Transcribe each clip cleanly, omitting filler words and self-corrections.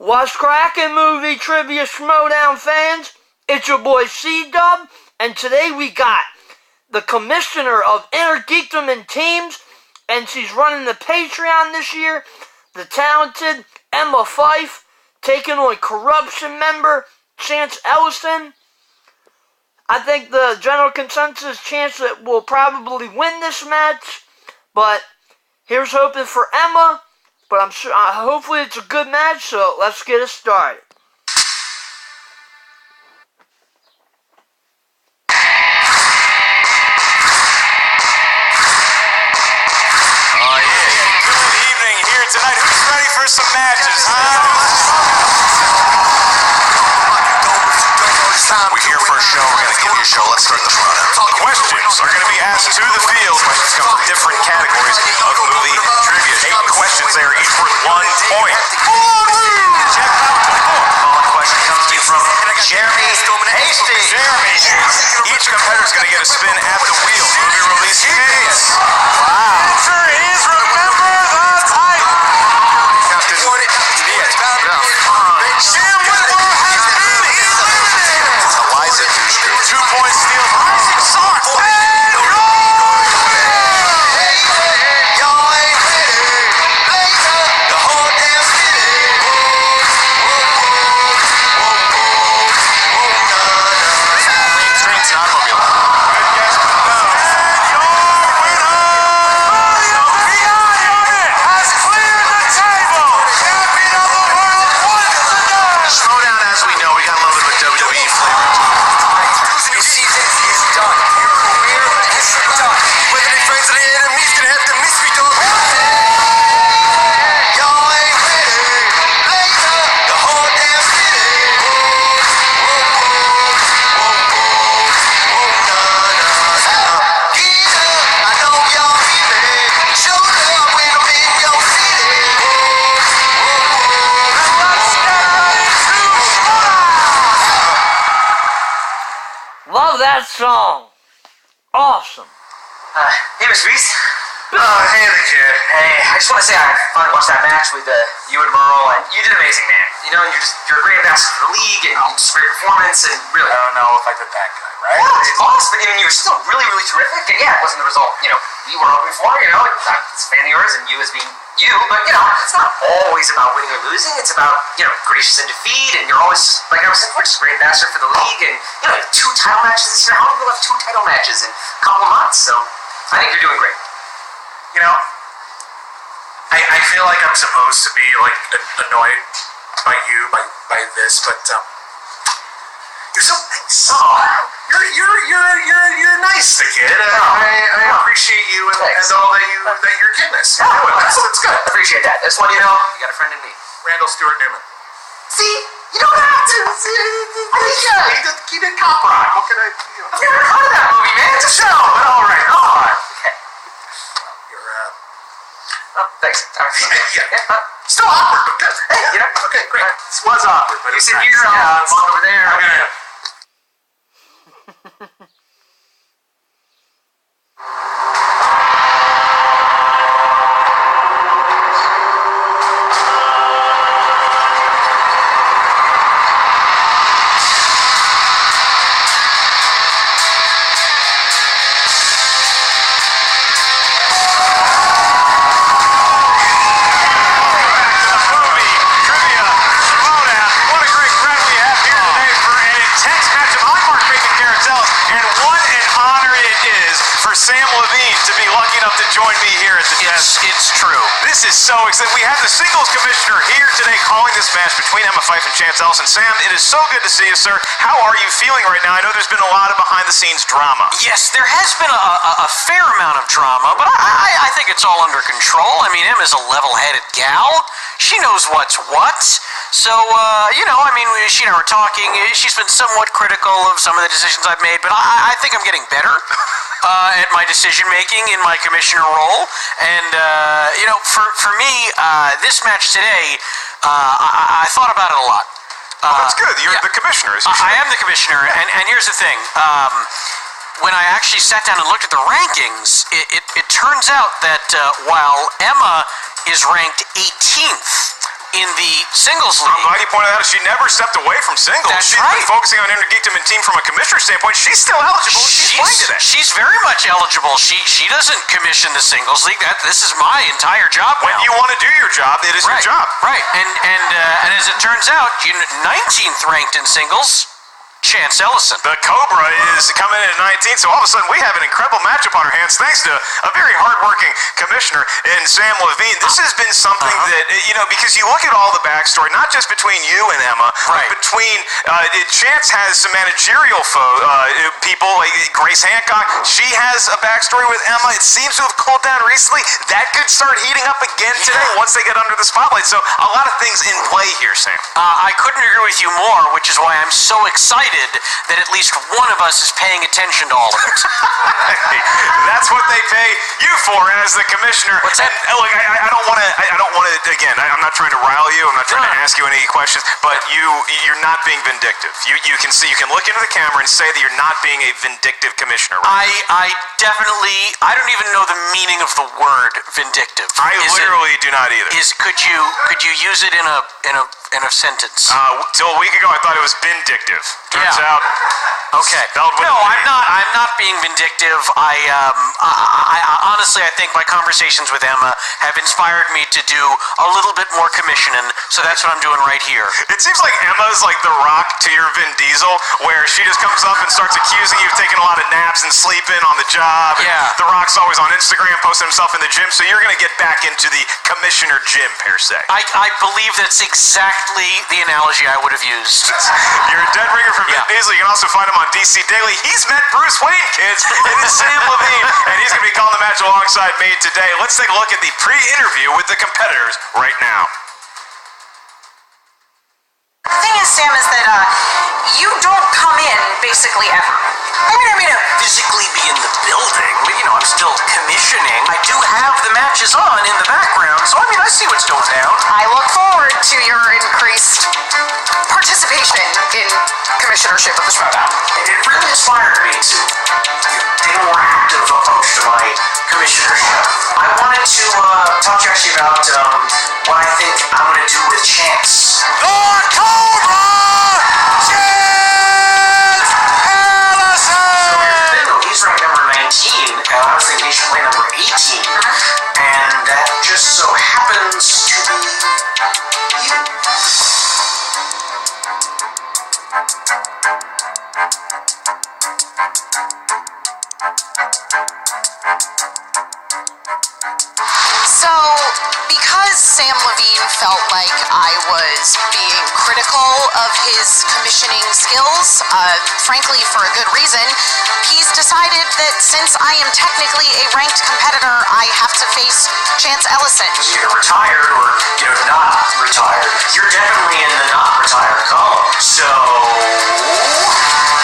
What's crackin', movie trivia Schmoedown fans? It's your boy C-Dub, and today we got the commissioner of Inner Geekdom and Teams, and she's running the Patreon this year, the talented Emma Fyffe, taking on corruption member Chance Ellison. I think the general consensus chance that we'll probably win this match, but here's hoping for Emma. But I'm sure, hopefully it's a good match, so let's get it started. Oh yeah, good evening here tonight. Who's ready for some matches, We're here for a show. We're going to give you a show. Let's start the Schmoedown. Questions are going to be asked to the field. Questions come from different categories of movie trivia. 8 questions there, each worth 1 point. Check it out. Following question comes to you from Jeremy Hastings. Jeremy. Each competitor is going to get a spin at the wheel. Movie release days. Wow. Answer is remember the title. Captain. Sam Whitmore has been eliminated. Eliza. 2-point steal. Rising Star. Love that song. Awesome. Hey, Mr. Beast. Oh, hey there, kid. Hey, I just want to say I finally watched that match with you and Merle, and you did amazing, man. You know, you're a great ambassador for the league, and just great performance, and really. I don't know if I did that good, right? Yeah, you lost, but I mean, you were still really, really terrific, and yeah, it wasn't the result, we were hoping for, I'm a fan of yours, and you as being you, but, it's not always about winning or losing, it's about, gracious in defeat, and you're always, like I was saying, just a great ambassador for the league, and, 2 title matches this year. How many people have 2 title matches in a couple of months? So, I think you're doing great. I feel like I'm supposed to be like annoyed by you, by this, but you're so nice. You're nice, the kid. I appreciate you and all that you're giving us. That's good. I appreciate that. Just want you to know, you got a friend in me. Randall Stewart Newman. See, you don't have to. He did Cop Rock. What can I do? I've never heard of that movie, man. It's a show. But all right. Okay. Thanks. Yeah. Still awkward, but good. Hey, okay, great. This was awkward, but you it's sit nice. here, I'll walk over there. I'm gonna. To join me here at the desk. It's true. This is so exciting. We have the singles commissioner here today calling this match between Emma Fyffe and Chance Ellison. Sam, it is so good to see you, sir. How are you feeling right now? I know there's been a lot of behind-the-scenes drama. Yes, there has been a fair amount of drama, but I think it's all under control. I mean, Emma's a level-headed gal. She knows what's what. So, she and I were talking. She's been somewhat critical of some of the decisions I've made, but I think I'm getting better at my decision-making in my commissioner role. And, for me, this match today, I thought about it a lot. Well, that's good. You're the commissioner, as you said. I am the commissioner, and here's the thing. When I actually sat down and looked at the rankings, it turns out that while Emma is ranked 18th in the singles I'm league. glad you pointed out she never stepped away from singles. That's She's right. been focusing on Intergeekdom and team from a commissioner standpoint. She's still eligible. She's playing today. She's very much eligible. She doesn't commission the singles league. This is my entire job When now. you want to do your job, it is your job. Right. And as it turns out, 19th ranked in singles, Chance Ellison. The Cobra is coming in at 19, so all of a sudden we have an incredible matchup on our hands thanks to a very hardworking commissioner in Sam Levine. This has been something that, because you look at all the backstory, not just between you and Emma, Right. but between Chance has some managerial people, like Grace Hancock. She has a backstory with Emma. It seems to have cooled down recently. That could start heating up again today once they get under the spotlight. So a lot of things in play here, Sam. I couldn't agree with you more, which is why I'm so excited that at least one of us is paying attention to all of it. That's what they pay you for as the commissioner. What's that? And, look, I don't want to. Again, I'm not trying to rile you. I'm not trying to ask you any questions. But you're not being vindictive. You can see. You can look into the camera and say that you're not being a vindictive commissioner. Right? I definitely. I don't even know the meaning of the word vindictive. I literally do not either. Could you use it in a sentence? Till a week ago, I thought it was vindictive. Turns out. Okay. No, I'm not being vindictive. I honestly, I think my conversations with Emma have inspired me to do a little bit more commissioning. So that's what I'm doing right here. It seems like Emma's like the Rock to your Vin Diesel, where she just comes up and starts accusing you of taking a lot of naps and sleeping on the job. And Yeah. The Rock's always on Instagram posting himself in the gym, so you're going to get back into the commissioner gym, per se. I believe that's exactly the analogy I would have used. You're a dead ringer for Vin Diesel. You can also find him on DC Daily. He's met Bruce Wayne, kids. It is Sam Levine, and he's going to be calling the match alongside me today. Let's take a look at the pre-interview with the competitors right now. The thing is, Sam, is that you don't come in basically ever. I mean, Physically be in the building, but I'm still commissioning. I do have the matches on in the background, so I see what's going down. I look forward to your increased participation in commissionership of the Schmoedown. It really inspired me to take a more active approach to my commissionership. I wanted to talk to you actually about what I think I'm going to do with Chance. The Cobra! Chance Ellison! He's ranked number 19, and I was thinking he should play number 18. And that just so happens to be you. So, because Sam Levine felt like I was being critical of his commissioning skills, frankly for a good reason, he's decided that since I am technically a ranked competitor, I have to face Chance Ellison. You're retired or, not retired. You're definitely in the not retired column. So...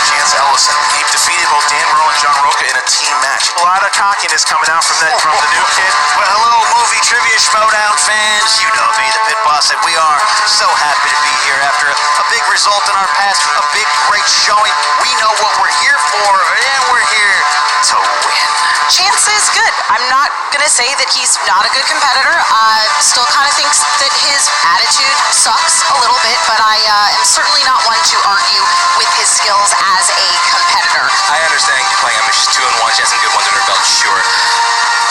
Chance Ellison, he defeated both Dan Merle and John Roca in a team match. A lot of cockiness coming out from the new kid. Well, hello, movie trivia Schmoedown fans. You know me, the pit boss, and we are so happy to be here after a big result in our past, a big, great showing. We know what we're here for, and we're here to win. Chance is good. I'm not going to say that he's not a good competitor. Still kind of thinks that his attitude sucks a little bit, but I am certainly not one to argue with his skills as a competitor. I understand you're playing. She's 2-1. She has some good ones under her belt, sure.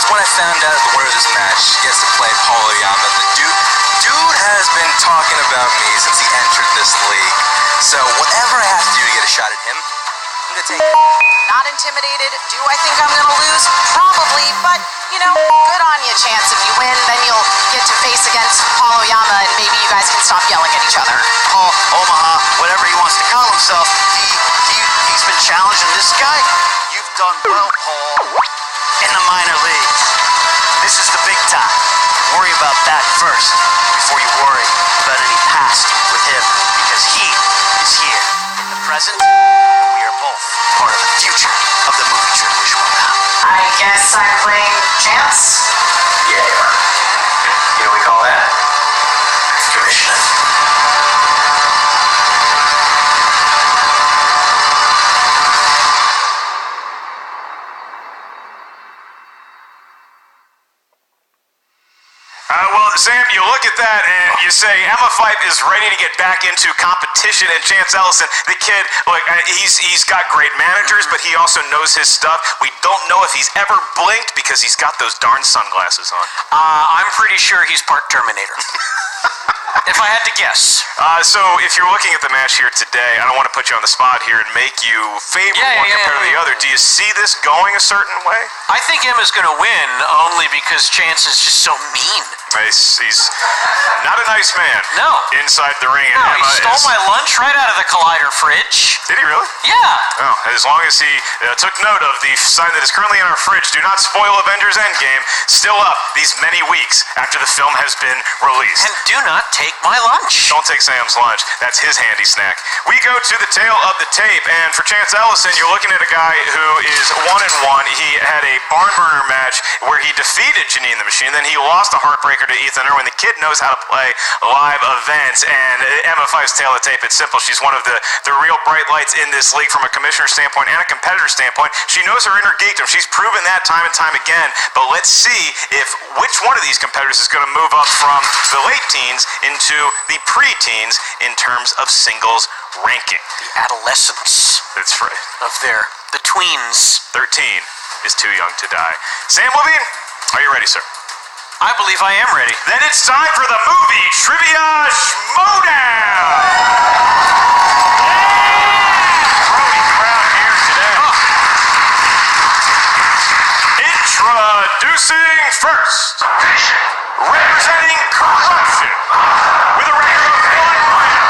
When I found out the winner of this match gets to play Paul Oyama, the dude has been talking about me since he entered this league. So whatever I have to do to get a shot at him, I'm gonna take it. Not intimidated. Do I think I'm going to lose? Probably, but, good on you, Chance. If you win, then you'll get to face against Paul Oyama, and maybe you guys can stop yelling at each other. Paul Omaha, whatever he wants to call himself, he's been challenging this guy. You've done well, Paul, in the minor leagues. This is the big time. Worry about that first before you worry about any past with him, because he is here in the present, and we are both part of the future of the movie trivia Schmoedown. I guess I'm playing Chance. Yeah, you are. You know what we call that? Commissioning. Well, Sam, you look at that and you say Emma Fyffe is ready to get back into competition, and Chance Ellison, the kid, look, he's got great managers, but he also knows his stuff. We don't know if he's ever blinked because he's got those darn sunglasses on. I'm pretty sure he's part Terminator. If I had to guess. So if you're looking at the match here today, I don't want to put you on the spot here and make you favor one compared to the other. Do you see this going a certain way? I think Emma's going to win only because Chance is just so mean. He's not a nice man. No. Inside the ring. No, he stole my lunch right out of the Collider fridge. Did he really? Yeah. Oh, as long as he took note of the sign that is currently in our fridge, do not spoil Avengers Endgame, still up these many weeks after the film has been released. And do not take my lunch. Don't take Sam's lunch. That's his handy snack. We go to the tail of the tape, and for Chance Ellison, you're looking at a guy who is 1-1. He had a barn burner match where he defeated Janine the Machine, then he lost a heartbreaker to Ethan Irwin. The kid knows how to play live events, and Emma Fyffe's tail of the tape, it's simple. She's one of the real bright lights in this league from a commissioner standpoint and a competitor standpoint. She knows her inner geekdom. She's proven that time and time again, but let's see if which one of these competitors is going to move up from the late teens into the pre-teens in terms of singles ranking. The adolescence. That's right. Of the tweens. 13 is too young to die. Sam Levine, are you ready, sir? I believe I am ready. Then it's time for the movie Trivia Schmoedown! Crowdy crowd here today. Introducing first, representing corruption, with a record of 1 win,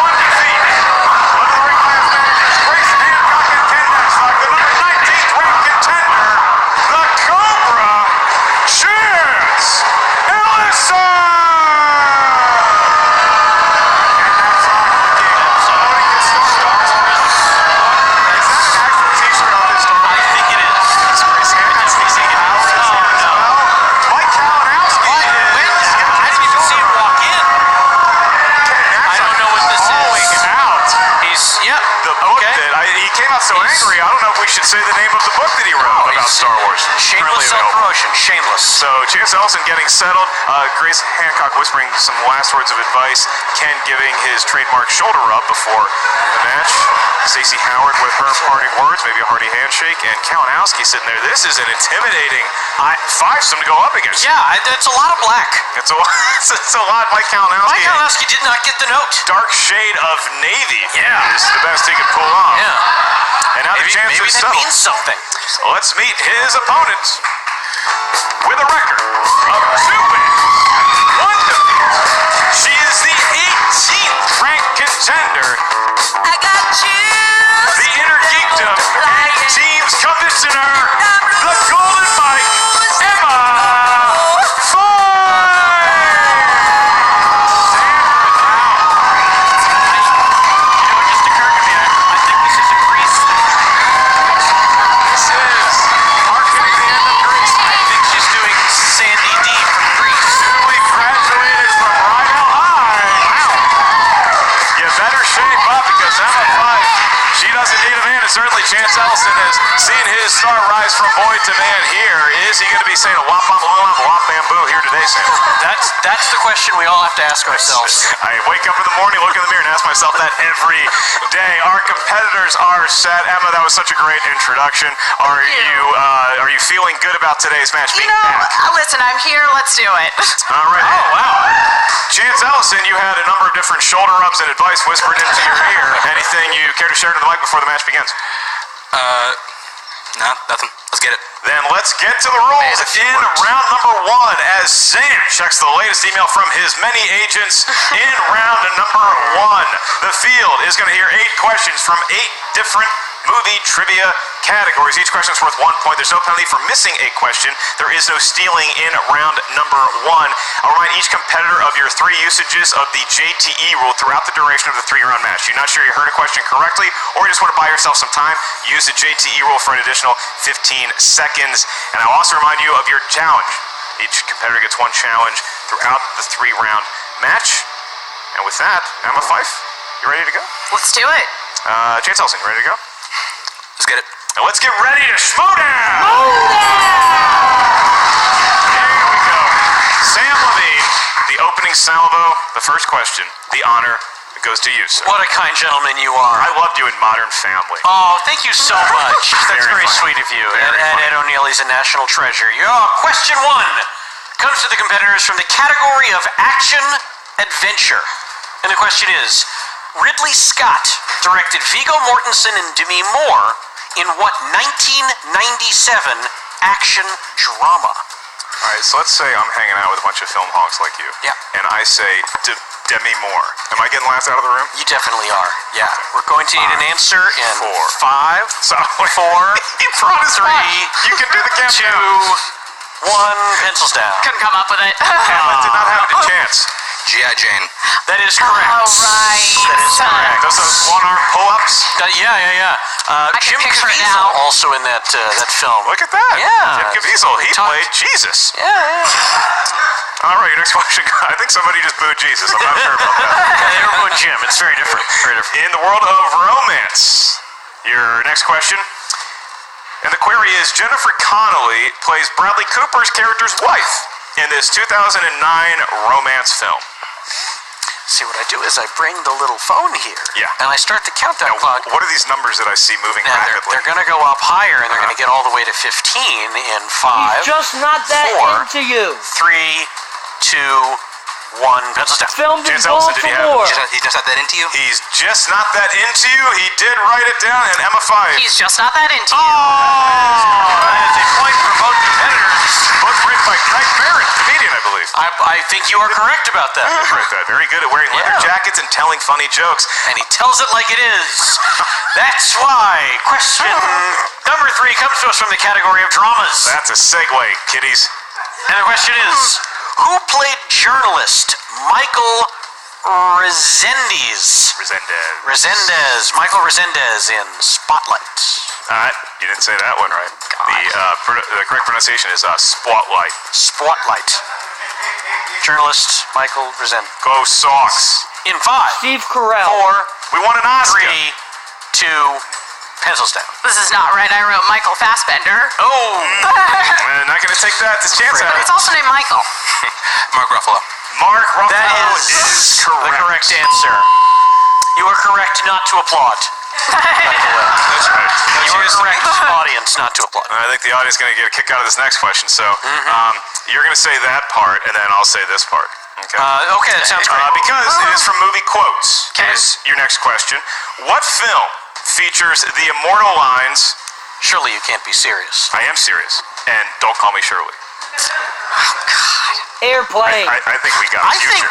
1 defeat. One of the ring class managers, Grace Hancock and Ken Nexlock, the number 19th ranked contender, the Cobra, Chance Ellison! And that's our game. Somebody gets Star Wars. Is that an actual t-shirt on this Star Wars? I think it is. It's Grace Hancock. Stacey Howard is here as well. Mike Kalinowski is I didn't even see him walk in. I don't know what this falling is. out. Yep. The book that he came out so angry. I don't know if we should say the name of the book that he wrote about Star Wars. Shameless Currently available. self-promotion. Shameless. So Chance Ellison getting settled. Grace Hancock whispering some last words of advice. Ken giving his trademark shoulder rub before the match. Stacey Howard with her parting words, maybe a hearty handshake, and Kalinowski sitting there. This is an intimidating fivesome to go up against. Yeah, it's a lot of black. It's a lot. Mike Kalinowski. Mike Kalinowski did not get the note. Dark shade of navy. Yeah. Is the best he could pull off. Yeah. And now the chance maybe is that settled. means something. Let's meet his opponent with a record of 2 wins, 1 defeat. She is the 18th ranked contender, I got you. the Inner Geekdom and Teams Commissioner, the Golden Mike, Emma Just occurred to me, I think this is a Grease thing. This is marketing the end of Greece. I think she's doing Sandy D from Grease. Newly graduated from Rydell High. Wow. You better shape up because Emma Fyffe, she doesn't need a man, and certainly Chance Ellison has seen his star rise from boy to man here. Is he going to be saying a womp womp womp womp bamboo here today, Sam? That's the question we all have to ask ourselves. I wake up in the morning, look in the mirror, and ask myself that every day. Our competitors are set. Emma, that was such a great introduction. Are you feeling good about today's match? You being know, back? listen, I'm here. Let's do it. All right. Oh, wow. Chance Ellison, you had a number of different shoulder rubs and advice whispered into your ear. Anything you care to share to the mic before the match begins? No, nothing. Let's get it. Then let's get to the rules in round number 1 as Sam checks the latest email from his many agents in round number 1. The field is going to hear 8 questions from 8 different movie trivia categories. Each question is worth 1 point. There's no penalty for missing a question. There is no stealing in round number 1. I'll remind each competitor of your 3 usages of the JTE rule throughout the duration of the 3-round match. You're not sure you heard a question correctly, or you just want to buy yourself some time, use the JTE rule for an additional 15 seconds. And I'll also remind you of your challenge. Each competitor gets 1 challenge throughout the 3-round match. And with that, Emma Fyffe, you ready to go? Let's do it. Chance Ellison, you ready to go? Let's get it. And let's get ready to Schmoedown! Here we go. Sam Levine The opening salvo, the first question, the honor goes to you, sir. What a kind gentleman you are. I loved you in Modern Family. Oh, thank you so much. That's very funny. sweet of you. Very And funny. Ed O'Neill, he's a national treasure. Question 1 comes to the competitors from the category of action-adventure. And the question is, Ridley Scott directed Viggo Mortensen and Demi Moore in what 1997 action drama? All right, so let's say I'm hanging out with a bunch of film honks like you. Yeah. And I say Demi Moore. Am I getting laughed out of the room? You definitely are. Yeah. We're going to need an answer in 4. 5, So, 4, he brought his 3, You can do the 2, countdown. 1, pencils down. Couldn't come up with it. Hamlet did not have a chance. G.I. Jane. That is correct. All right. That is correct. Those one-arm pull-ups. Yeah. can Jim picture it Caviezel now. also in that film. Look at that. Yeah. Jim Caviezel, he Talk- played Jesus. Yeah. All right, your next question. I think somebody just booed Jesus. I'm not sure about that. They were going Jim. It's very different. Very different. In the world of romance, your next question. And the query is, Jennifer Connelly plays Bradley Cooper's character's wife in this 2009 romance film. See, what I do is I bring the little phone here. Yeah. And I start the countdown clock. What are these numbers that I see moving Now, rapidly? they're going to go up higher, and they're going to get all the way to 15 in 5, He's just not that 4, into you. 3, 2, 1. Pencils down. Filmed in Chance Ellison, did he have Baltimore. He's just not that into you? He's just not that into you. He did write it down, and Emma Fyffe. He's just not that into you. That is a point for both competitors. Both written by Craig Barrett, comedian, I believe. I think you are correct about that. Right, that. Very good at wearing leather Yeah. jackets and telling funny jokes. And he tells it like it is. That's why question number 3 comes to us from the category of dramas. That's a segue, kiddies. And the question is, who played journalist Michael Resendez? Michael Resendez in Spotlight. You didn't say that one right. The correct pronunciation is Spotlight. Spotlight. Journalist Michael Resendez. Go Sox. In 5, Steve Carell. 4, We won an Oscar. 3, 2, pencils down. This is not right. I wrote Michael Fassbender. Oh! Not going to take that. It's chance But out. it's also named Michael. Mark Ruffalo. Mark Ruffalo That is correct. the correct answer. You are correct not to applaud. By the way. That's right. You are correct, audience, not to applaud. I think the audience is going to get a kick out of this next question. So you're going to say that part, and then I'll say this part. Okay. Okay, that sounds great. Because it is from movie quotes. Is your next question. What film features the immortal lines, Surely you can't be serious. I am serious, and don't call me Shirley? Airplane. I think we got a future.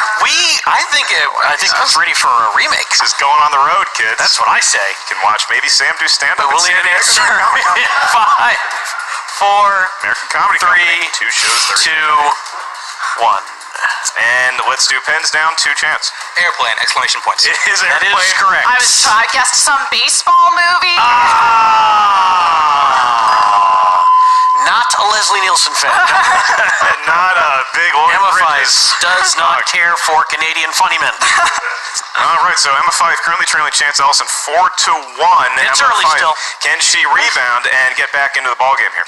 I think it's ready for a remake. This is going on the road, kids. That's what I say. You can watch maybe Sam do stand-up. But we'll at need an San answer Diego in Comic-Con. 5, 4, American Comedy 3, Company, 2 shows, 2, 30. 1. And let's do pens down, 2 chance. Airplane, exclamation points. It is That Airplane. is correct. I guessed some baseball movie. Not a Leslie Nielsen fan. Not a big Lloyd Emma Bridges. Fyffe does not care for Canadian funny men. All right, so Emma Fyffe currently trailing Chance Ellison 4-1. It's Emma early Fyffe, still. Can she rebound and get back into the ballgame here?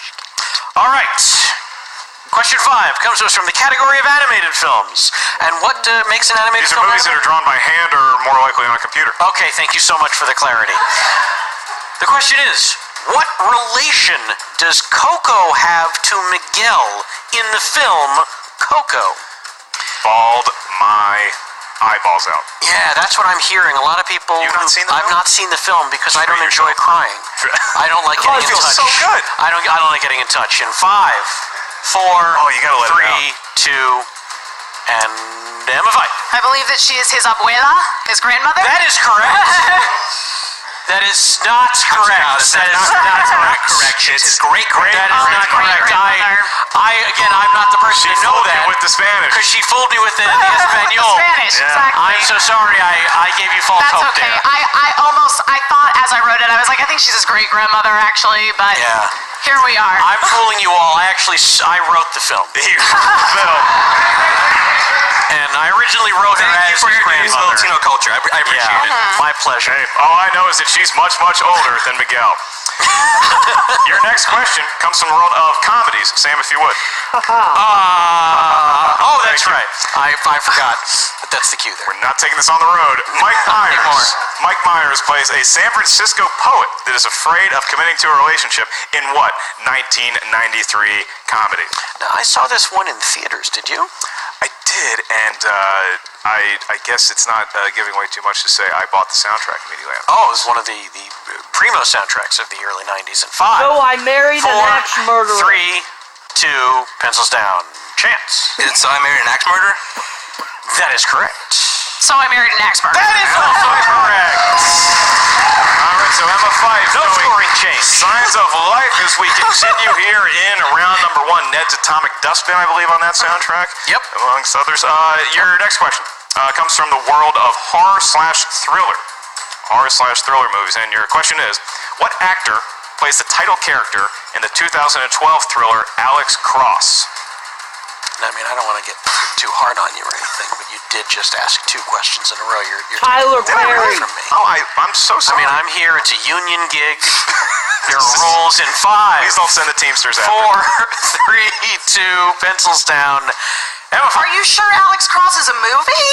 All right. Question 5 comes to us from the category of animated films. And what makes an animated These are film? movies that are drawn by hand or more likely on a computer. Okay, thank you so much for the clarity. The question is, what relation does Coco have to Miguel in the film Coco? Bawled my eyeballs out. Yeah, that's what I'm hearing. A lot of people. You've not seen the I've film? not seen the film because I don't Treat enjoy yourself. crying. I don't like getting in feels touch. so good. I don't like getting in touch. In 5, 4, you gotta let it 3, 2, and Emma Fyffe. I believe that she is his abuela, his grandmother. That is correct. That is not correct. That is not correct. It's great. That is not correct. I'm not the person to know that with the Spanish. because she fooled me with the Espanol. Spanish, Yeah. exactly. I'm so sorry. I gave you false That's hope okay. there. I thought as I wrote it, I was like, I think she's his great grandmother actually, but Yeah. here we are. I'm fooling you all. I wrote the film. Phil. And I originally wrote her as his grandmother. Latino culture. I appreciate it. My pleasure. Hey, all I know is that she's much, much older than Miguel. Your next question comes from the world of comedies. Sam, if you would. Oh, that's Thank you. right. I forgot. But that's the cue there. We're not taking this on the road. Mike Myers. Mike Myers plays a San Francisco poet that is afraid of committing to a relationship in what 1993 comedy? Now, I saw this one in theaters. Did you? I did, and I guess it's not giving away too much to say I bought the soundtrack immediately after. Oh, it was one of the primo soundtracks of the early 90s. And 5. So I married an 4, axe murderer. 3, 2, pencils down. Chance. So I married an axe murderer? That is correct. So I married an axe murderer. That is also correct. All right, so Emma Fyffe. No doing scoring change. Signs of Life as we continue here in round number 1. Ned's Atomic Dustbin, I believe, on that soundtrack. Yep. Amongst others. Your next question comes from the world of horror/thriller. Horror/thriller movies. And your question is, what actor plays the title character in the 2012 thriller Alex Cross? I mean, I don't want to get too hard on you or anything, but you did just ask 2 questions in a row. You're Tyler taking away Perry. from me. Oh, I'm so I sorry. mean, I'm here. It's a union gig. There are rolls in 5, Please don't send the Teamsters 4, after. 3, 2, pencils down. Emma, Are you sure Alex Cross is a movie?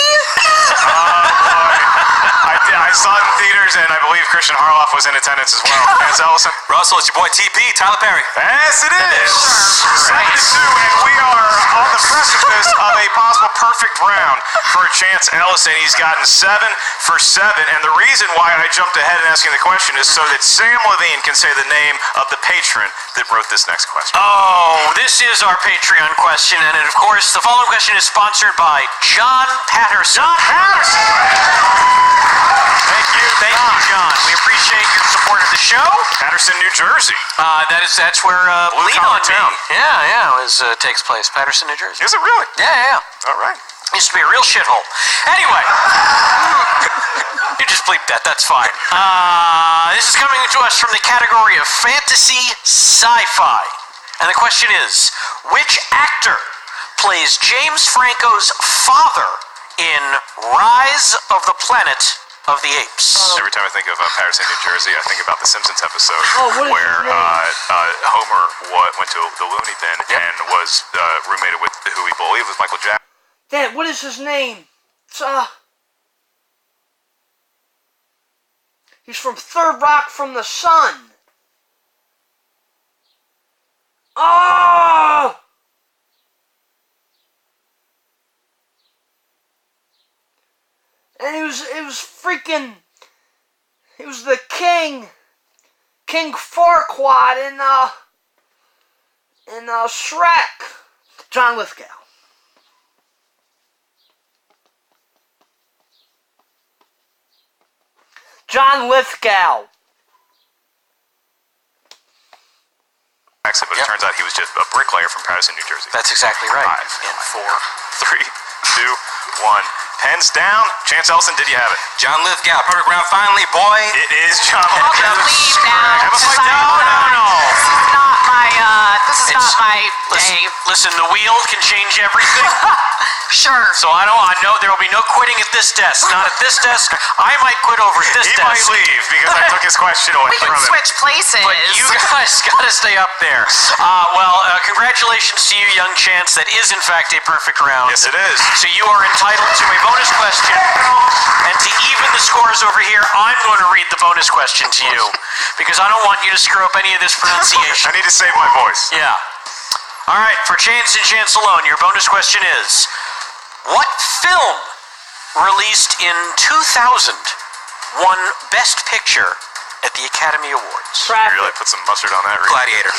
I saw it in theaters, and I believe Christian Harloff was in attendance as well. As Ellison. Russell, it's your boy TP, Tyler Perry. Yes, it is. Sure. 7-2, and we are on the precipice of a possible perfect round for Chance Ellison. He's gotten 7 for 7, and the reason why I jumped ahead in asking the question is so that Sam Levine can say the name of the patron that wrote this next question. Oh, this is our Patreon question, and of course, the following question is sponsored by John Patterson. John Patterson! Thank you, John. We appreciate your support of the show. Patterson, New Jersey. That's where Blue Lean Collar on Me. Town. Yeah, takes place. Patterson, New Jersey. Is it really? Yeah. All right. Used to be a real shithole. Anyway, you just bleep that. That's fine. This is coming to us from the category of fantasy sci-fi, and the question is, which actor plays James Franco's father in Rise of the Planet of the Apes? Every time I think of Patterson, New Jersey, I think about the Simpsons episode what is where his name? Homer went to the loony bin and was roommated with who he believed was Michael Jackson. Dad, what is his name? It's, he's from Third Rock from the Sun. Oh! And he was the king Farquaad in Shrek. John Lithgow. John Lithgow. But it turns out he was just a bricklayer from Patterson, New Jersey. That's exactly right. 5, 4, 3, 2, 1. Pens down. Chance Ellison, did you have it? John Lithgow, perfect round finally, boy. It is John I'll Lithgow. just leave now. Emma Fyffe, No. This is not my day. Listen, the wheel can change everything. Sure. So I know there will be no quitting at this desk. Not at this desk. I might quit over at this He desk. might leave because I took his question away We can from him. switch places. But you guys got to stay up there. Congratulations to you, young Chance. That is, in fact, a perfect round. Yes, it is. So you are entitled to a bonus question. And to even the scores over here, I'm going to read the bonus question to you. Because I don't want you to screw up any of this pronunciation. I need to save my voice. Yeah. All right, for Chance and Chance alone, your bonus question is, what film released in 2000 won Best Picture at the Academy Awards? You really put some mustard on that. Rick. Gladiator.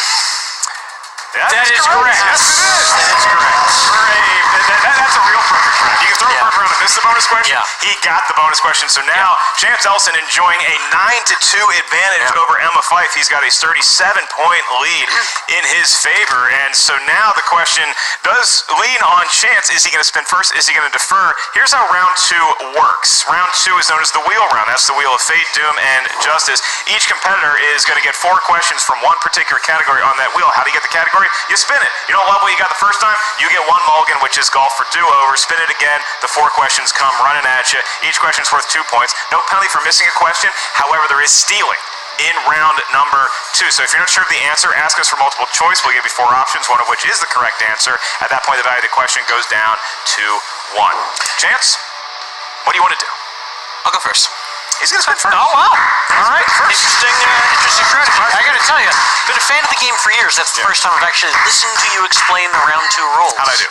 That is correct. Yes, it is. That is correct. That's a real perfect round. You can throw a perfect round and miss the bonus question. Yeah. He got the bonus question. So now, Chance Ellison enjoying a 9-2 advantage over Emma Fyffe. He's got a 37-point lead in his favor. And so now the question does lean on Chance. Is he going to spin first? Is he going to defer? Here's how round 2 works. Round 2 is known as the wheel round. That's the wheel of fate, doom, and justice. Each competitor is going to get 4 questions from one particular category on that wheel. How do you get the category? category, you spin it. You don't love what you got the first time, you get one mulligan, which is golf for do-over. Spin it again, the 4 questions come running at you. Each question's worth 2 points. No penalty for missing a question. However, there is stealing in round number 2. So if you're not sure of the answer, ask us for multiple choice. We'll give you 4 options, one of which is the correct answer. At that point, the value of the question goes down to 1. Chance, what do you want to do? I'll go first. He's going to spin first. Oh, wow. All right. Interesting strategy. I got to tell you, been a fan of the game for years. That's the first time I've actually listened to you explain the round 2 rules. How'd I do?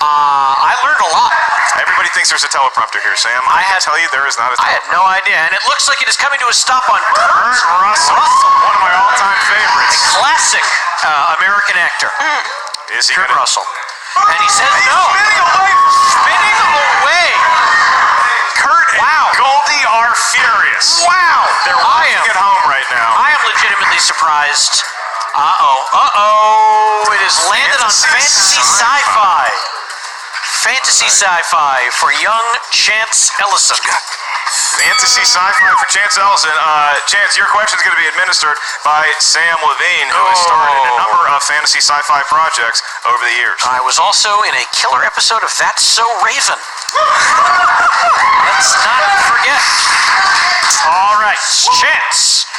I learned a lot. Everybody thinks there's a teleprompter here, Sam. I can tell you there is not a teleprompter. I had no idea. And it looks like it is coming to a stop on Kurt Russell, one of my all-time favorites. classic American actor. Is he Kurt gonna... Russell. And he says He's no. spinning away! Spinning away. Kurt and Goldie are furious. Wow. They're watching at home right now. I am legitimately surprised. Uh-oh. It has landed on fantasy sci-fi. Fantasy sci-fi for young Chance Ellison. Fantasy sci-fi for Chance Ellison. Chance, your question is going to be administered by Sam Levine, who has starred in a number of fantasy sci-fi projects over the years. I was also in a killer episode of That's So Raven. Let's not forget. All right, Chance.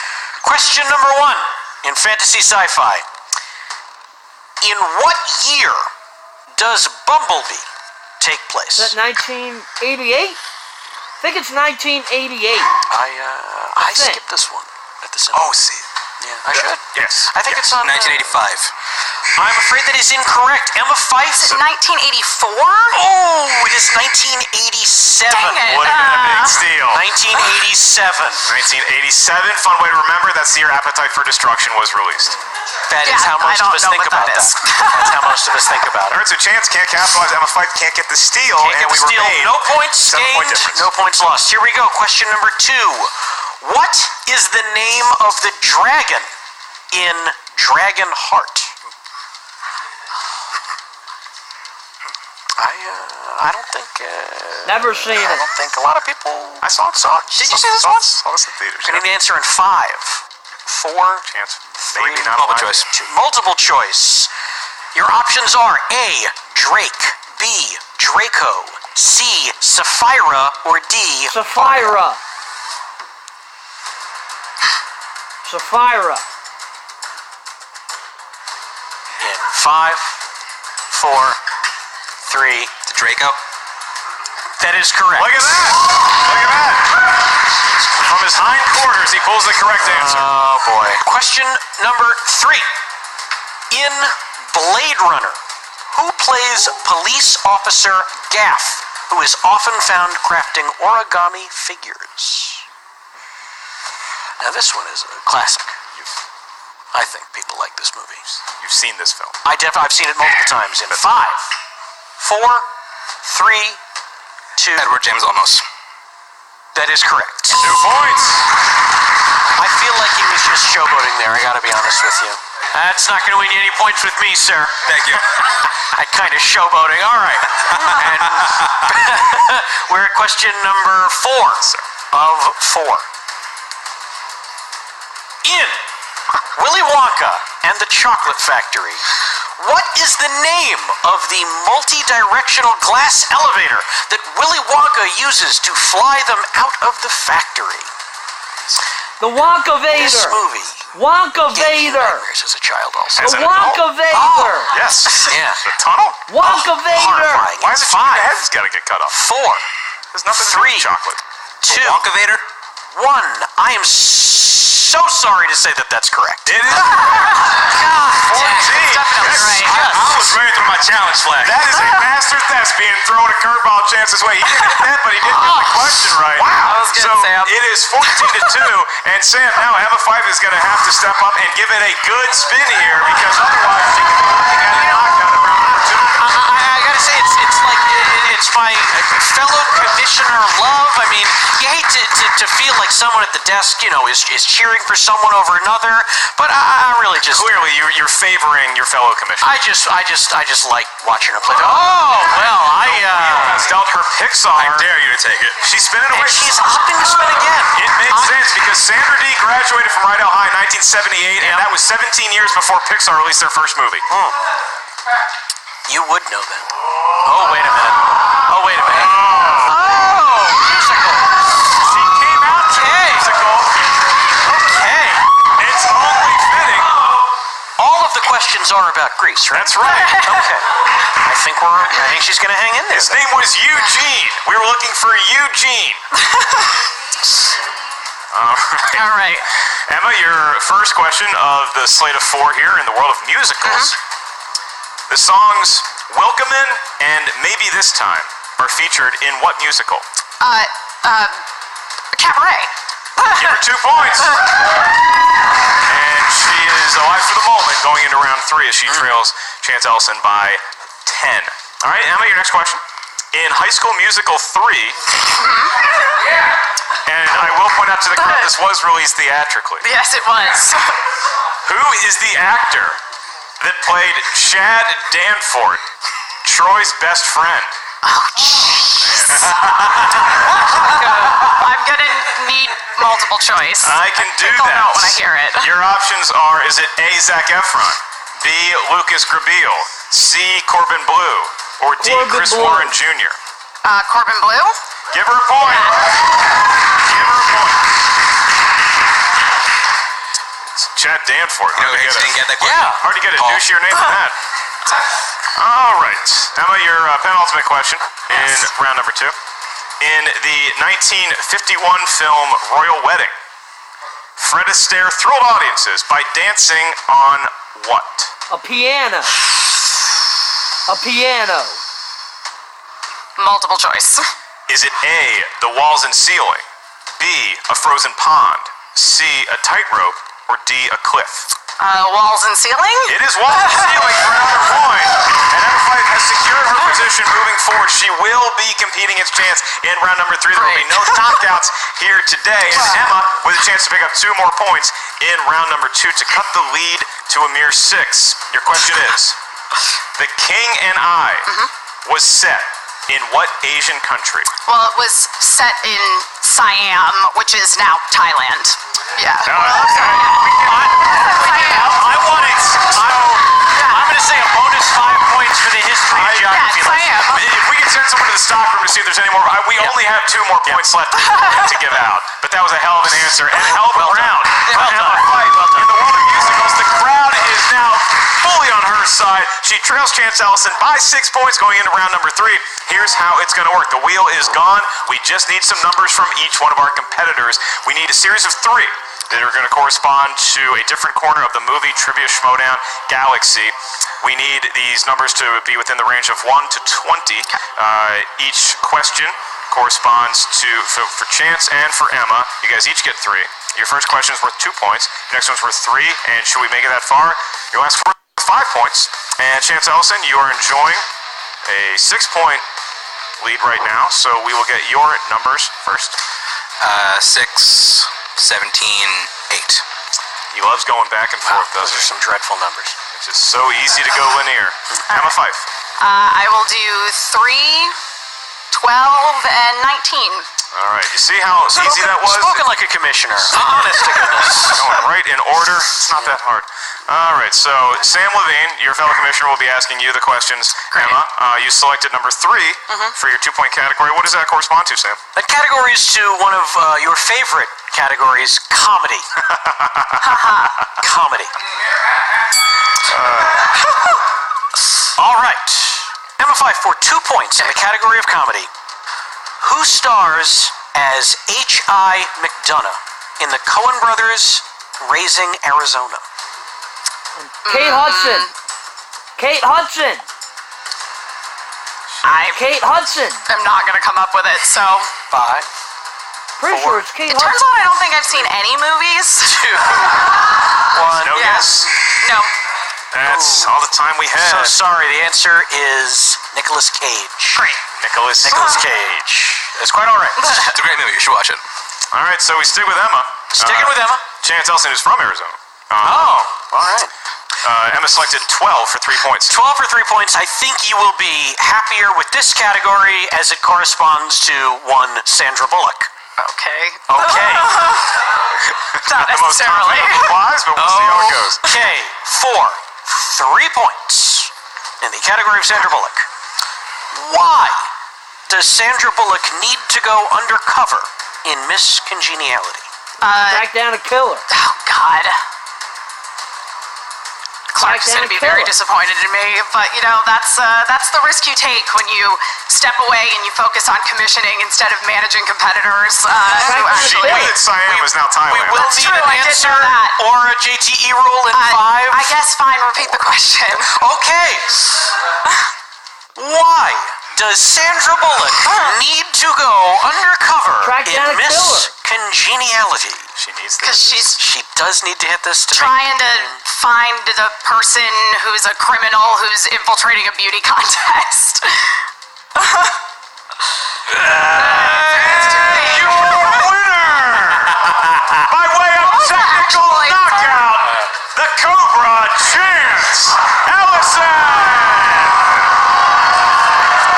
Question number 1 in fantasy sci-fi. In what year does Bumblebee take place? Is that 1988? I think it's 1988. I skipped this one at the center. Oh, see. Yeah, I should. Yes. I think it's on 1985. I'm afraid that is incorrect. Emma Fyffe. 1984? Oh, it is 1987. Dang it. Would have been a big steal. 1987. 1987, fun way to remember, that's the year Appetite for Destruction was released. That is how most of us think about that. That's how most of us think about it. Alright, so Chance can't capitalize, Emma Fyffe can't get the steal, Can't and get the we steal. remain No points 7-point gained. difference. No points lost. Here we go. Question number 2. What is the name of the dragon in Dragon Heart? I don't think. Never seen I it. don't think a lot of people. I saw it. Did you see this one? Saw this in theaters. I need an answer in 5, 4, Chance, 3, maybe not multiple alive. choice. 2. Multiple choice. Your options are A. Drake, B. Draco, C. Sapphira, or D. Sapphira. Sapphira. In 5, 4, 3. Draco. That is correct. Look at that! Look at that! From his hind quarters, he pulls the correct answer. Oh boy. Question number 3. In Blade Runner, who plays police officer Gaff, who is often found crafting origami figures? Now this one is a classic. I think people like this movie. You've seen this film. I've seen it multiple times. In 5, 4, 3, 2. Edward James Olmos. That is correct. 2 points. I feel like he was just showboating there, I gotta be honest with you. That's not gonna win you any points with me, sir. Thank you. I kind of showboating. All right. And we're at question number 4 of 4. In Willy Wonka and the Chocolate Factory, what is the name of the multi-directional glass elevator that Willy Wonka uses to fly them out of the factory? The Wonka This Vader. movie Wonka gave me Vader. nightmares as a child also. As The an adult? Wonka Vader. Yes. Yeah. The tunnel? Wonka Vader. Horrifying. Why is it 5, your head's got to get cut off? 4, There's nothing to do 3, with chocolate. 2, Wonka Vader. 1. I am so sorry to say that that's correct. It is. God, 14. Definitely Yes. right. I was ready to throw my challenge flag. That is a master thespian throwing a curveball Chance's way. He didn't hit that, but he did get the question right. I Wow. was good, So Sam. it is 14-2, and Sam, now Emma Fyffe is going to have to step up and give it a good spin here, because otherwise she could be looking at a knockout of round number 2. I gotta say, it's like it's my fellow commissioner love. I mean, you hate to to feel like someone at the desk, is cheering for someone over another. But I really just Clearly, you're favoring your fellow commissioner. I just like watching her play. Oh well, Has dealt her Pixar. I dare you to take it. She's spinning away. and she's opting to spin again. It makes sense because Sandra Dee graduated from Rydell High in 1978, and that was 17 years before Pixar released their first movie. You would know that. Oh wait a minute. Oh musical. She came out to the musical. Okay. It's only fitting. All of the questions are about Greece, right? That's right. Okay. I think she's gonna hang in there. His name was Eugene. We were looking for Eugene. All right. Emma, your first question of the slate of 4 here in the world of musicals. The songs Welcomin' and Maybe This Time are featured in what musical? Cabaret. Give her 2 points. And she is alive for the moment going into round 3 as she trails Chance Ellison by 10. All right, Emma, your next question. In High School Musical 3, and I will point out to the crowd, this was released theatrically. Yes, it was. Who is the actor that played Chad Danforth, Troy's best friend? I'm gonna need multiple choice. I can do I'll that. know when I hear it. Your options are, is it A, Zac Efron, B, Lucas Grabeel, C, Corbin Bleu, or D, Corbin Chris Bleu. Warren Jr.? Corbin Bleu. Give her a point. Give her a point. It's Chad Danforth. You know, I didn't get that question. Yeah. Hard to get a Paul. douchier name than that. All right. Emma, your penultimate question in round number 2. In the 1951 film Royal Wedding, Fred Astaire thrilled audiences by dancing on what? A piano. A piano. Multiple choice. Is it A, the walls and ceiling, B, a frozen pond, C, a tightrope, or D, a cliff? Walls and ceiling. It is walls and ceiling for another point. And Emma Fyffe has secured her position moving forward. She will be competing against Chance in round number 3. There will be no knockouts here today. And Emma with a chance to pick up 2 more points in round number 2 to cut the lead to a mere 6. Your question is, The King and I was set in what Asian country? Well, it was set in Siam, which is now Thailand. Yeah. I want it. I'm going to say a bonus 5 points for the history of geography. Siam. If we can send someone to the stockroom to see if there's any more, we only have 2 more points left to give out. But that was a hell of an answer and a hell of a round. Well Emma done. Fyffe, in the world of musicals, the crowd is now fully on her side. She trails Chance Ellison by 6 points going into round number 3. Here's how it's going to work. The wheel is gone. We just need some numbers from each one of our competitors. We need a series of 3 that are going to correspond to a different corner of the movie Trivia Schmoedown Galaxy. We need these numbers to be within the range of 1 to 20. Each question corresponds to, for Chance and for Emma, you guys each get 3. Your first question is worth 2 points. Your next one's worth 3. And should we make it that far, your last worth 5 points. And Chance Ellison, you are enjoying a 6-point lead right now. So we will get your numbers first. 6, 17, 8. He loves going back and forth, Those doesn't are he? some dreadful numbers. It's just so easy to go linear. Emma Fyffe. I will do 3, 12, and 19. All right, you see how easy that was? Spoken like a commissioner. Honest to goodness. Going right in order. It's not that hard. All right, so Sam Levine, your fellow commissioner, will be asking you the questions. Great. Emma, you selected number 3 for your 2-point category. What does that correspond to, Sam? That category is to one of your favorite categories, comedy. Comedy. All right. Emma Fyffe for 2 points in the category of comedy. Who stars as H.I. McDonough in the Coen Brothers' Raising Arizona? Kate Hudson. Kate Hudson. Kate Hudson. I'm not gonna come up with it, so 5. Pretty sure it's Kate it turns Hudson. out I don't think I've seen any movies. 1. No Yeah. guess? No. That's all the time we So have. sorry, the answer is Nicolas Cage. Great. Nicholas Nicolas Cage. It's quite all right. It's a great movie. You should watch it. All right, so we stick with Emma. Sticking with Emma. Chance Ellison is from Arizona. All right. Emma selected 12 for 3 points. 12 for 3 points. I think you will be happier with this category as it corresponds to one Sandra Bullock. Okay. Okay. Not The most necessarily. confident replies, but we'll see how it goes. Okay. For 3 points in the category of Sandra Bullock. Why does Sandra Bullock need to go undercover in Miss Congeniality? Track down a killer. Oh, God. Clark's down going to a be very killer. disappointed in me, but that's the risk you take when you step away and you focus on commissioning instead of managing competitors. Who down a She actually, knew that Siam was now We Thailand. will That's need true, an I did answer know that. or a JTE rule in 5. I guess fine. Repeat the question. Okay. Why does Sandra Bullock need to go undercover Track in down a Miss killer. Congeniality? She needs Because she's She does need to hit this to trying to find the person who's a criminal who's infiltrating a beauty contest. Your winner! By way of technical actually? knockout, the Cobra Chance Ellison!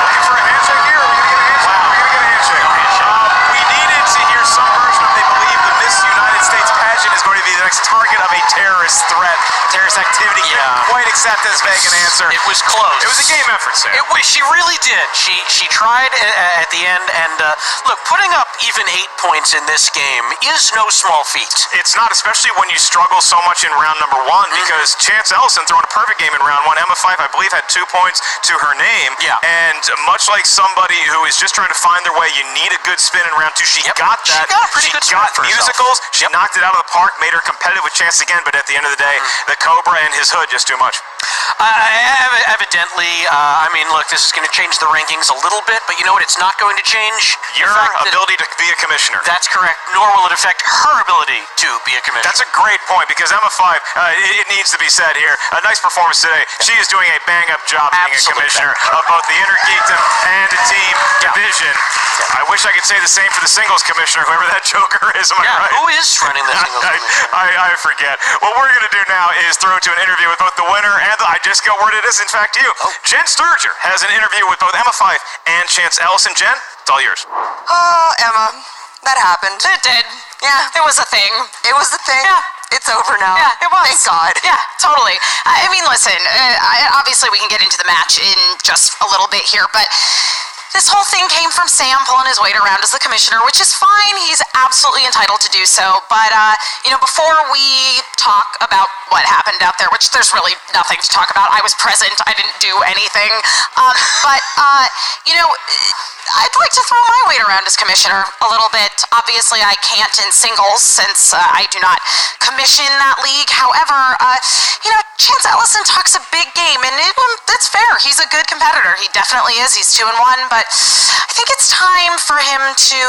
Looking for a handshake here? Are we going to get a handshake? We're going to get a handshake. We needed to hear some version of they believe the Miss United States pageant is going to be the next target of a terrorist threat, terrorist activity. Yeah. Couldn't quite accept as vague an answer. It was close. It was a game effort, Sam. She really did. She tried at the end, and look, putting up even 8 points in this game is no small feat. It's not, especially when you struggle so much in round number 1, because Chance Ellison throwing a perfect game in round 1. Emma Fyffe, I believe, had 2 points to her name. Yeah. And much like somebody who is just trying to find their way, you need a good spin in round 2. She Yep. got that. She got a pretty good spin for herself. musicals. She knocked it out of the park, made her competitive with Chance again, but at the end of the day, the Cobra and his hood just too much. Evidently, I mean, look, this is going to change the rankings a little bit, but you know what? It's not going to change Your the fact that- ability to be a commissioner. That's correct. Nor will it affect her ability to be a commissioner. That's a great point, because Emma Fyffe, it needs to be said here, a nice performance today. She is doing a bang-up job being a Absolute commissioner of both the Intergeekdom and the team division. I wish I could say the same for the singles commissioner, whoever that joker is. Am I right? Who is running the singles commission? I forget. What we're going to do now is throw to an interview with both the winner and I just got word it is, in fact, you. Jen Sturger has an interview with both Emma Fyffe and Chance Ellison. Jen, it's all yours. Oh, Emma, that happened. It did. Yeah, It was a thing. it was the thing. Yeah. It's over now. Yeah, it was. Thank God. Yeah, totally. I mean, listen, obviously we can get into the match in just a little bit here, but this whole thing came from Sam pulling his weight around as the commissioner, which is fine. He's absolutely entitled to do so. But, before we talk about what happened out there, which there's really nothing to talk about. I was present. I didn't do anything. I'd like to throw my weight around as commissioner a little bit. Obviously, I can't in singles since I do not commission that league. However, Chance Ellison talks a big game, and that's fair. He's a good competitor. He definitely is. He's 2-1, but I think it's time for him to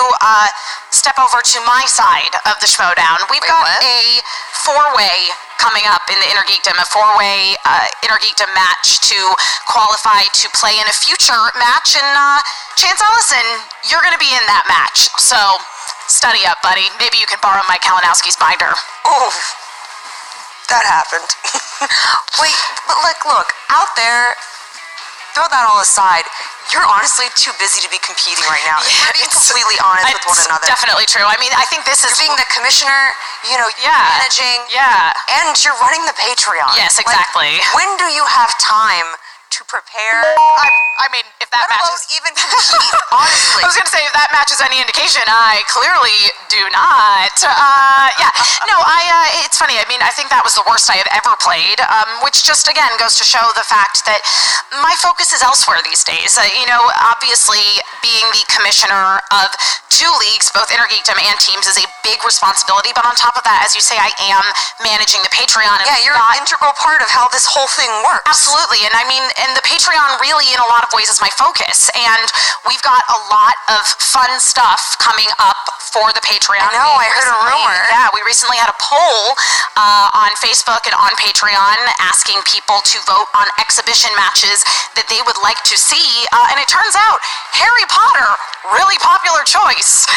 step over to my side of the Schmoedown. We've got a 4-way coming up in the Intergeekdom, a 4-way Intergeekdom match to qualify to play in a future match, and Chance Ellison, you're going to be in that match. So study up, buddy. Maybe you can borrow Mike Kalinowski's binder. Oh, that happened. Wait, but look, out there, throw that all aside. You're honestly too busy to be competing right now. Yeah, We're being completely honest with one It's another. definitely true. I mean, I think this is... You're being the commissioner, you're managing, and you're running the Patreon. Yes, exactly. When do you have time to prepare? I mean, if that Let match alone is... even compete, honestly. I was going to say, if that match is any indication, I clearly do not. It's funny. I mean, I think that was the worst I have ever played, which just, again, goes to show the fact that my focus is elsewhere these days. Obviously, being the commissioner of 2 leagues, both Intergeekdom and teams, is a big responsibility, but on top of that, as you say, I am managing the Patreon. And you're an integral part of how this whole thing works. Absolutely, and I mean, and the Patreon really, in a lot of Ways as my focus. And we've got a lot of fun stuff coming up for the Patreon. I know, I heard a rumor. Yeah, we recently had a poll on Facebook and on Patreon asking people to vote on exhibition matches that they would like to see. And it turns out Harry Potter, really popular choice.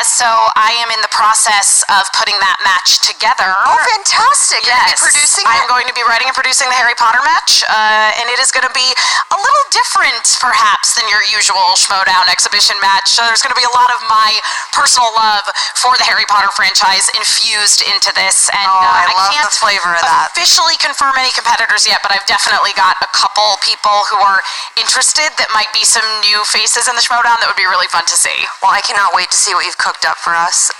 So I am in the process of putting that match together. Oh, fantastic. You're Yes. going to be producing I'm it? going to be writing and producing the Harry Potter match. And it is going to be a little different, perhaps, than your usual Schmoedown exhibition match. There's going to be a lot of my personal love for the Harry Potter franchise infused into this. And I love can't the flavor of that. officially confirm any competitors yet, but I've definitely got a couple people who are interested that might be some new faces in the Schmoedown that would be really fun to see. Well, I cannot wait to see what you've cooked up for us.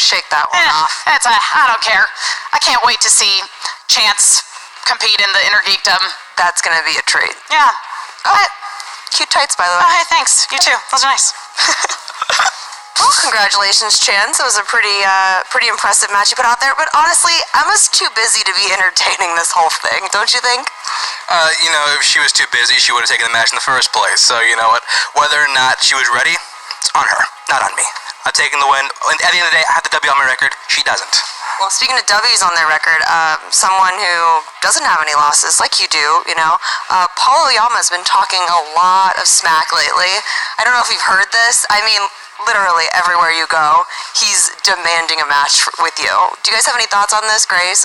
Shake that one off. I don't care. I can't wait to see Chance compete in the Inner Geekdom. That's going to be a treat. Yeah. Oh, cute tights, by the way. Oh, hey, thanks. You too. Those are nice. Well, congratulations, Chance. It was a pretty impressive match you put out there. But honestly, Emma's too busy to be entertaining this whole thing, don't you think? If she was too busy, she would have taken the match in the first place. So, you know what? Whether or not she was ready, it's on her, not on me. I'm taking the win. At the end of the day, I have the W on my record. She doesn't. Well, speaking of W's on their record, someone who doesn't have any losses, like you do, Paul Oyama has been talking a lot of smack lately. I don't know if you've heard this. I mean, literally everywhere you go, he's demanding a match with you. Do you guys have any thoughts on this, Grace?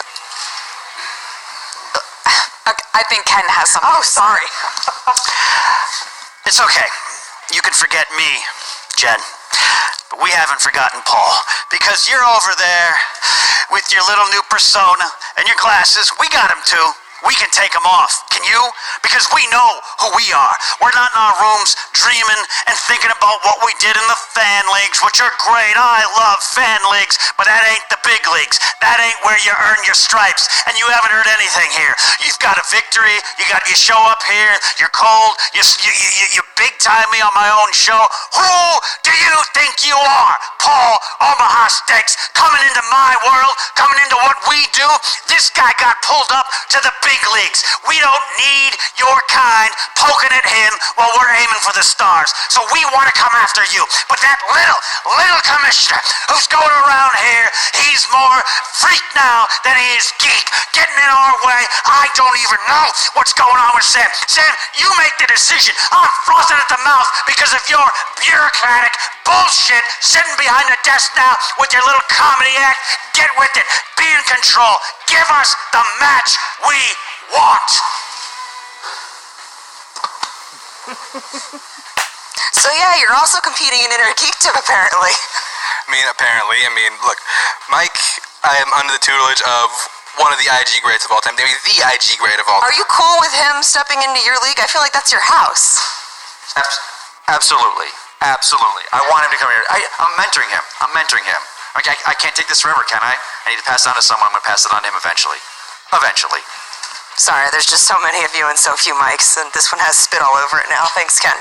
I think Ken has something. Oh, sorry. It's okay. You can forget me, Jen. But we haven't forgotten Paul. Because you're over there with your little new persona and your glasses. We got him too. We can take them off. Can you? Because we know who we are. We're not in our rooms dreaming and thinking about what we did in the fan leagues, which are great. I love fan leagues, but that ain't the big leagues. That ain't where you earn your stripes. And you haven't heard anything here. You've got a victory. You show up here. You're cold. You big time me on my own show. Who do you think you are? Paul Omaha Steaks coming into my world, coming into what we do. This guy got pulled up to the big leagues. We don't need your kind poking at him while we're aiming for the stars. So we want to come after you. But that little commissioner who's going around here, he's more freak now than he is geek. Getting in our way. I don't even know what's going on with Sam. Sam, you make the decision. I'm frothing at the mouth because of your bureaucratic bullshit sitting behind the desk now with your little comedy act. Get with it. Be in control. Give us the match we want. So yeah, you're also competing in Inner Geekdom, apparently. Apparently. Look, Mike, I am under the tutelage of one of the IG greats of all time. Maybe the IG great of all time. Are you cool with him stepping into your league? I feel like that's your house. Absolutely. I want him to come here. I'm mentoring him. I can't take this forever, can I? I need to pass it on to someone. I'm going to pass it on to him eventually. Sorry, there's just so many of you and so few mics, and this one has spit all over it now. Thanks, Ken.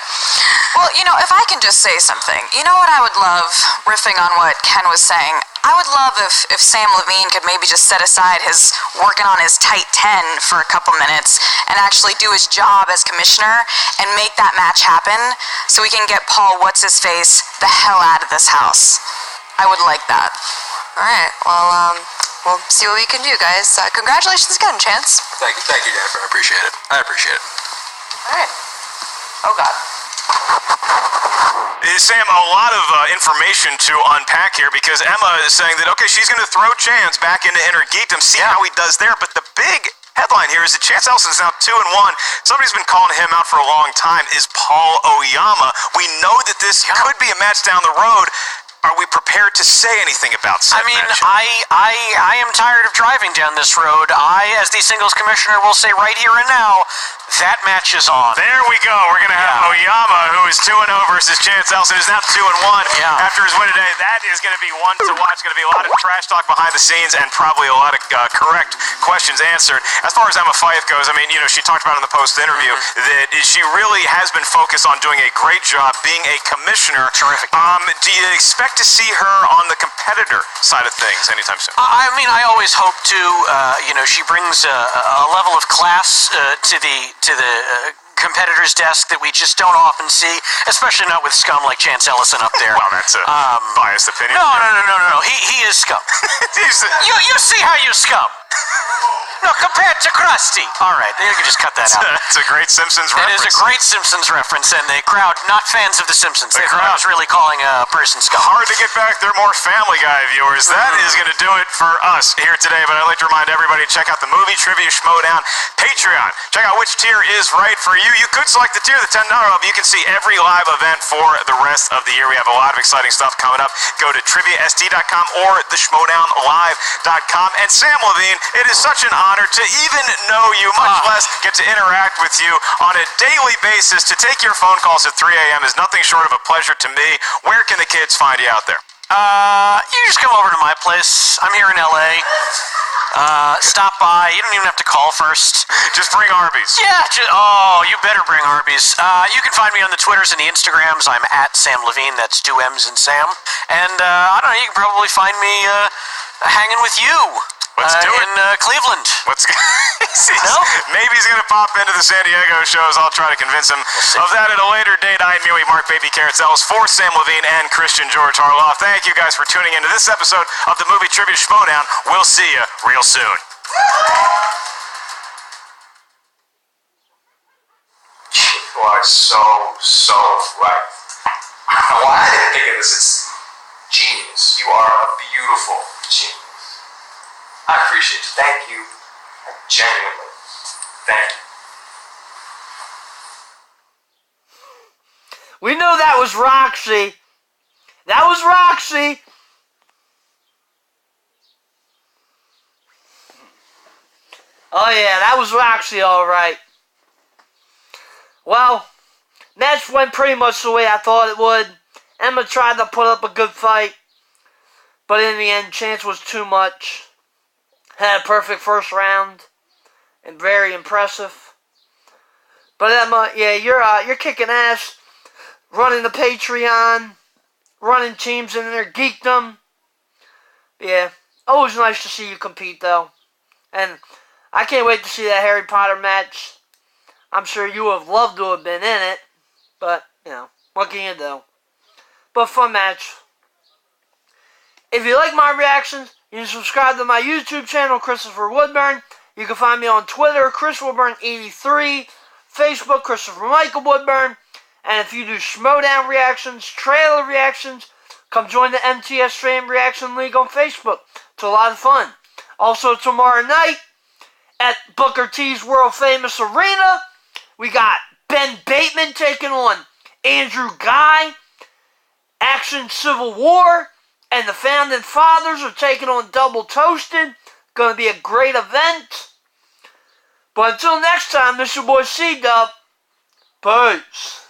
Well, if I can just say something, you know what I would love, riffing on what Ken was saying, I would love if Sam Levine could maybe just set aside his working on his tight 10 for a couple minutes and actually do his job as commissioner and make that match happen so we can get Paul What's-His-Face the hell out of this house. I would like that. All right, well, we'll see what we can do, guys. Congratulations again, Chance. Thank you, Jennifer. I appreciate it. All right. Oh, God. Sam, a lot of information to unpack here because Emma is saying that, okay, she's going to throw Chance back into Inner Geekdom, see how he does there. But the big headline here is that Chance Ellison is now 2-1. Somebody's been calling him out for a long time is Paul Oyama. We know that this could be a match down the road. Are we prepared to say anything about said match? I am tired of driving down this road. I, as the singles commissioner, will say right here and now, that match is on. There we go. We're going to have Oyama, who is 2-0 versus Chance Ellison, who's now 2-1 after his win today. That is going to be one to watch. Going to be a lot of trash talk behind the scenes and probably a lot of correct questions answered. As far as Emma Fyffe goes, she talked about in the post-interview that she really has been focused on doing a great job being a commissioner. Terrific. Do you expect to see her on the competitor side of things anytime soon? I always hope to, she brings a level of class to the competitor's desk that we just don't often see, especially not with scum like Chance Ellison up there. Well, that's a biased opinion. No. He is scum. You see how you scum. No, compared to Krusty. All right, you can just cut that out. That's a great Simpsons reference. It is a great Simpsons reference, and the crowd, not fans of The Simpsons. The crowd was really calling a person scum. Hard to get back their more Family Guy viewers. That is going to do it for us here today, but I'd like to remind everybody to check out the Movie Trivia Schmoedown Patreon. Check out which tier is right for you. You could select the tier, the $10 level. You can see every live event for the rest of the year. We have a lot of exciting stuff coming up. Go to triviasd.com or theschmoedownlive.com. And Sam Levine, it is such an honor to even know you, much less get to interact with you on a daily basis. To take your phone calls at 3 a.m. is nothing short of a pleasure to me. Where can the kids find you out there? You just come over to my place. I'm here in L.A. Stop by. You don't even have to call first. Just bring Arby's. Yeah, you better bring Arby's. You can find me on the Twitters and the Instagrams. I'm at Sam Levine. That's 2 M's in Sam. And, I don't know, you can probably find me hanging with you. Let's do it. In Cleveland. No? Maybe he's going to pop into the San Diego shows. I'll try to convince him of that at a later date. I am Mewey, Mark Baby Carrots Ellis for Sam Levine and Christian George Harloff. Thank you guys for tuning into this episode of the Movie Trivia Schmoedown. We'll see you real soon. You are so right. Well, I didn't think of this. It's genius. You are a beautiful genius. I appreciate it. Thank you. Genuinely. Thank you. We know that was Roxy. That was Roxy. Oh yeah, that was Roxy, all right. Well, match went pretty much the way I thought it would. Emma tried to put up a good fight, but in the end, Chance was too much. Had a perfect first round, and very impressive. But Emma, yeah, you're kicking ass, running the Patreon, running teams in their geekdom. Yeah, always nice to see you compete, though. And I can't wait to see that Harry Potter match. I'm sure you would have loved to have been in it, but, you know, what can you do? But fun match. If you like my reactions, you can subscribe to my YouTube channel, Christopher Woodburn. You can find me on Twitter, Chris Woodburn83, Facebook, Christopher Michael Woodburn. And if you do Schmoedown reactions, trailer reactions, come join the MTS Fan Reaction League on Facebook. It's a lot of fun. Also tomorrow night at Booker T's world famous arena, we got Ben Bateman taking on Andrew Guy. Action Civil War. And the Founding Fathers are taking on Double Toasted. Going to be a great event. But until next time, this is your boy C-Dub. Peace.